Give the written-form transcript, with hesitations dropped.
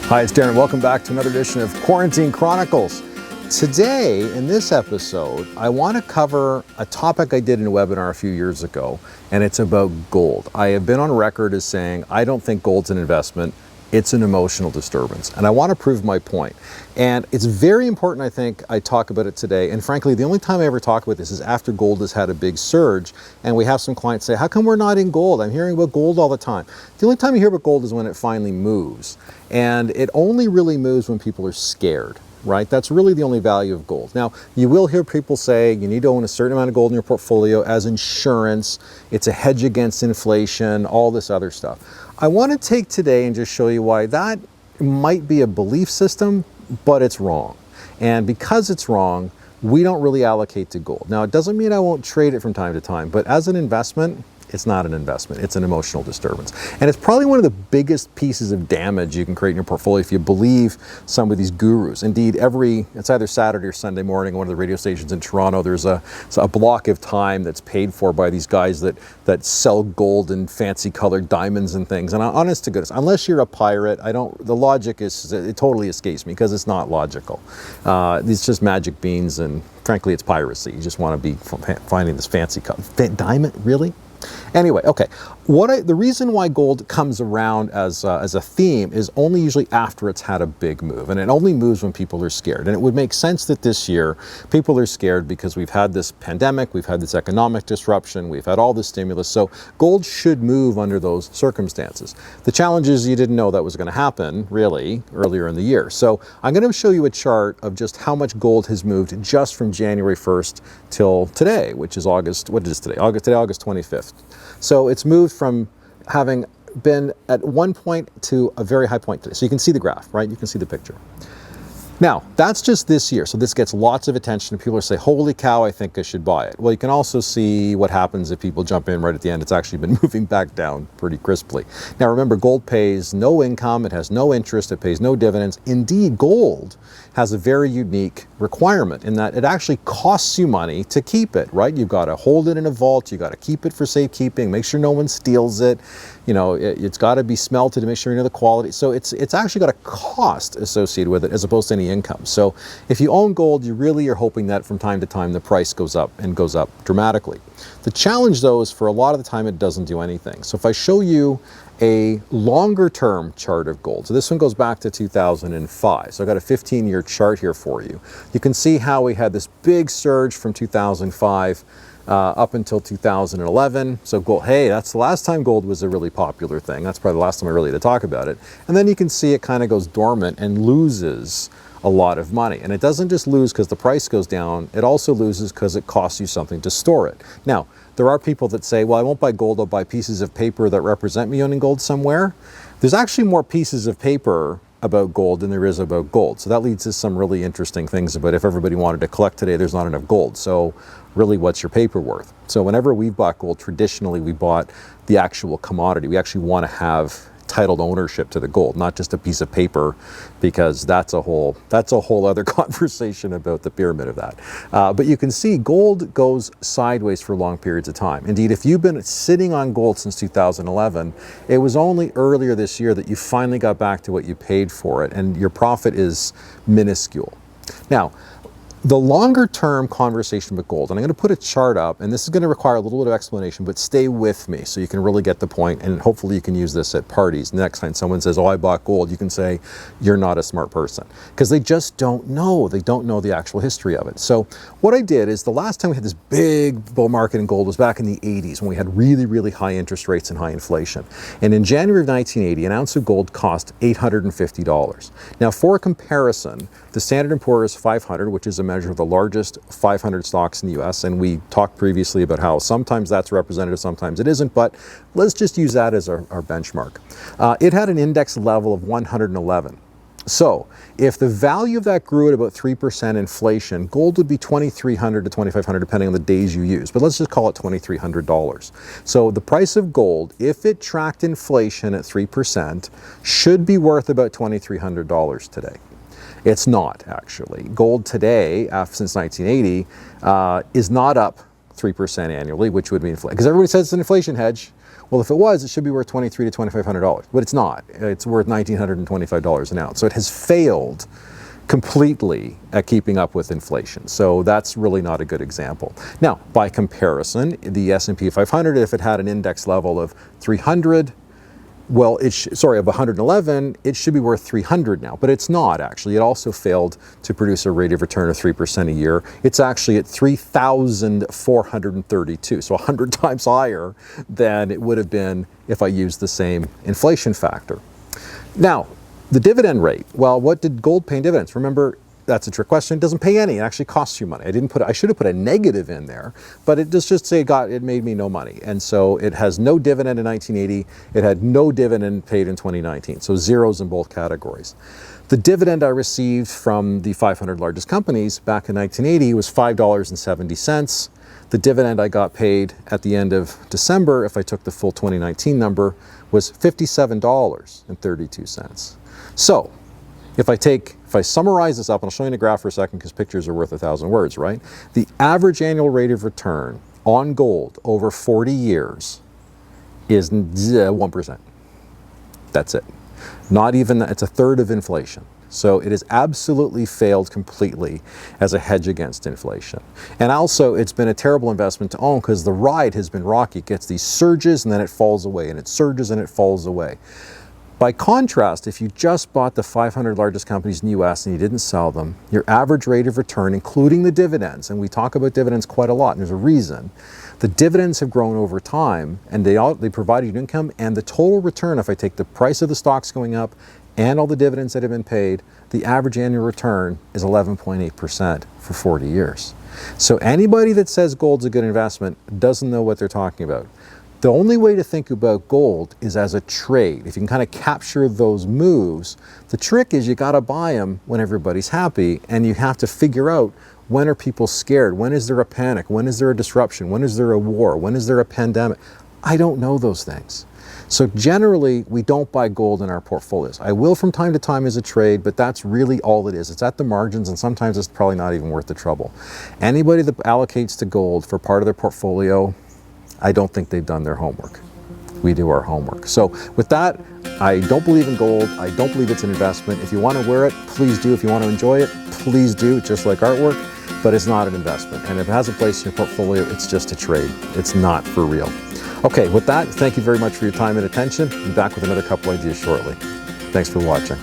Hi, it's Darren. Welcome back to another edition of Quarantine Chronicles. Today, in this episode, I want to cover a topic I did in a webinar a few years ago, and it's about gold. I have been on record as saying I don't think gold's an investment. It's an emotional disturbance, and I want to prove my point. And it's very important, I think, I talk about it today. And frankly, the only time I ever talk about this is after gold has had a big surge, and we have some clients say, how come we're not in gold? I'm hearing about gold all the time. The only time you hear about gold is when it finally moves. And it only really moves when people are scared, right? That's really the only value of gold. Now, you will hear people say you need to own a certain amount of gold in your portfolio as insurance. It's a hedge against inflation, all this other stuff. I want to take today and just show you why that might be a belief system, but it's wrong. And because it's wrong, we don't really allocate to gold. Now, it doesn't mean I won't trade it from time to time, but as an investment, it's not an investment, it's an emotional disturbance. And it's probably one of the biggest pieces of damage you can create in your portfolio if you believe some of these gurus. Indeed, it's either Saturday or Sunday morning on one of the radio stations in Toronto, there's a block of time that's paid for by these guys that sell gold and fancy colored diamonds and things. And honest to goodness, unless you're a pirate, the logic it totally escapes me because it's not logical. It's just magic beans, and frankly, it's piracy. You just want to be finding this fancy diamond, really? Anyway, okay, the reason why gold comes around as a theme is only usually after it's had a big move, and it only moves when people are scared. And it would make sense that this year people are scared because we've had this pandemic, we've had this economic disruption, we've had all this stimulus, so gold should move under those circumstances. The challenge is you didn't know that was going to happen, really, earlier in the year. So I'm going to show you a chart of just how much gold has moved just from January 1st till today, which is August 25th. So it's moved from having been at one point to a very high point today. So you can see the graph, right? You can see the picture. Now, that's just this year. So this gets lots of attention. People are saying, holy cow, I think I should buy it. Well, you can also see what happens if people jump in right at the end. It's actually been moving back down pretty crisply. Now, remember, gold pays no income. It has no interest. It pays no dividends. Indeed, gold has a very unique requirement in that it actually costs you money to keep it, right? You've got to hold it in a vault. You've got to keep it for safekeeping, make sure no one steals it. You know, it's got to be smelted to make sure you know the quality. So it's actually got a cost associated with it as opposed to any income. So if you own gold, you really are hoping that from time to time the price goes up and goes up dramatically. The challenge, though, is for a lot of the time it doesn't do anything. So if I show you a longer term chart of gold. So this one goes back to 2005. So I've got a 15-year chart here for you. You can see how we had this big surge from 2005 up until 2011. So gold, hey, that's the last time gold was a really popular thing. That's probably the last time I really had to talk about it. And then you can see it kind of goes dormant and loses a lot of money. And it doesn't just lose because the price goes down, it also loses because it costs you something to store it. Now, there are people that say, well, I won't buy gold, I'll buy pieces of paper that represent me owning gold somewhere. There's actually more pieces of paper about gold than there is about gold. So that leads to some really interesting things about if everybody wanted to collect today, there's not enough gold. So really, what's your paper worth? So whenever we've bought gold, traditionally we bought the actual commodity. We actually want to have titled ownership to the gold, not just a piece of paper, because that's a whole other conversation about the pyramid of that. But you can see gold goes sideways for long periods of time. Indeed, if you've been sitting on gold since 2011, it was only earlier this year that you finally got back to what you paid for it, and your profit is minuscule. Now, the longer term conversation with gold, and I'm going to put a chart up, and this is going to require a little bit of explanation, but stay with me so you can really get the point, and hopefully you can use this at parties. Next time someone says, oh, I bought gold, you can say, you're not a smart person, because they just don't know. They don't know the actual history of it. So what I did is the last time we had this big bull market in gold was back in the 80s when we had really, really high interest rates and high inflation. And in January of 1980, an ounce of gold cost $850. Now, for a comparison, the Standard & Poor's 500, which is a measure of the largest 500 stocks in the US, and we talked previously about how sometimes that's representative, sometimes it isn't, but let's just use that as our benchmark. It had an index level of 111. So if the value of that grew at about 3% inflation, gold would be $2,300 to $2,500 depending on the days you use, but let's just call it $2,300. So the price of gold, if it tracked inflation at 3%, should be worth about $2,300 today. It's not, actually. Gold today, since 1980, is not up 3% annually, which would be inflation. Because everybody says it's an inflation hedge. Well, if it was, it should be worth $2,300 to $2,500, but it's not. It's worth $1,925 an ounce. So it has failed completely at keeping up with inflation. So that's really not a good example. Now, by comparison, the S&P 500, if it had an index level of 300, well, of 111, it should be worth 300 now, but it's not actually. It also failed to produce a rate of return of 3% a year. It's actually at 3,432, so 100 times higher than it would have been if I used the same inflation factor. Now, the dividend rate, well, what did gold pay in dividends? Remember, that's a trick question. It doesn't pay any. It actually costs you money. I should have put a negative in there, but it does just say it made me no money. And so it has no dividend in 1980. It had no dividend paid in 2019. So zeros in both categories. The dividend I received from the 500 largest companies back in 1980 was $5.70. The dividend I got paid at the end of December, if I took the full 2019 number, was $57.32. So if I summarize this up, and I'll show you in a graph for a second because pictures are worth 1,000 words, right? The average annual rate of return on gold over 40 years is 1%. That's it. Not even, it's a third of inflation. So it has absolutely failed completely as a hedge against inflation. And also, it's been a terrible investment to own because the ride has been rocky. It gets these surges and then it falls away, and it surges and it falls away. By contrast, if you just bought the 500 largest companies in the US and you didn't sell them, your average rate of return, including the dividends, and we talk about dividends quite a lot, and there's a reason, the dividends have grown over time, and they provide you income, and the total return, if I take the price of the stocks going up and all the dividends that have been paid, the average annual return is 11.8% for 40 years. So anybody that says gold's a good investment doesn't know what they're talking about. The only way to think about gold is as a trade. If you can kind of capture those moves, the trick is you got to buy them when everybody's happy, and you have to figure out when are people scared, when is there a panic, when is there a disruption, when is there a war, when is there a pandemic. I don't know those things. So generally, we don't buy gold in our portfolios. I will from time to time as a trade, but that's really all it is. It's at the margins, and sometimes it's probably not even worth the trouble. Anybody that allocates to gold for part of their portfolio, I don't think they've done their homework. We do our homework. So with that, I don't believe in gold. I don't believe it's an investment. If you want to wear it, please do. If you want to enjoy it, please do, just like artwork, but it's not an investment. And if it has a place in your portfolio, it's just a trade. It's not for real. Okay, with that, thank you very much for your time and attention. I'll be back with another couple ideas shortly. Thanks for watching.